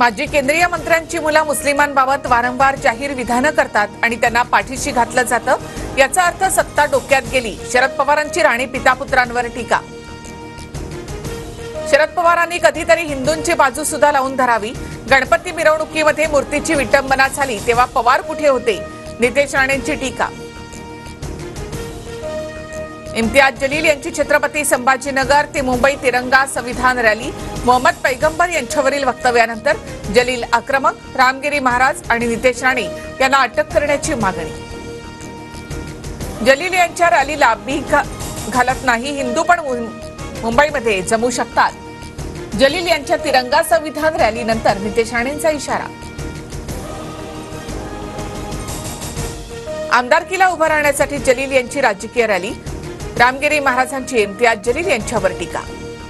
माजी केंद्रीय मंत्र्यांची मुलं मुस्लिमांबाबत वारंवार जाहीर विधानं करतात आणि त्यांना पाठीशी घातलं जातं, याचा अर्थ सत्ता डोक्यात गेली. शरद पवारांची राणी पितापुत्रांवर टीका. शरद पवारांनी कधीतरी हिंदूंची बाजू सुद्धा लावून धरावी. गणपती मिरवणुकीमध्ये मूर्तीची विटंबना झाली तेव्हा पवार कुठे होते? नितेश राणेंची टीका. इम्तियाज जलील यांची छत्रपती संभाजीनगर ते मुंबई तिरंगा संविधान रॅली. मोहम्मद पैगंबर यांच्यावरील वक्तव्यानंतर जलील आक्रमक. रामगिरी महाराज आणि नितेश राणे यांना अटक करण्याची मागणी. जलील यांच्या रॅलीला भीक घालत नाही, हिंदू पण मुंबईमध्ये जमू शकतात. जलील यांच्या तिरंगा संविधान रॅलीनंतर नितेश राणेंचा इशारा. आमदारकीला उभं राहण्यासाठी जलील यांची राजकीय रॅली. रामगिरी महाराजांची इम्तियाज जलील यांच्यावर टीका.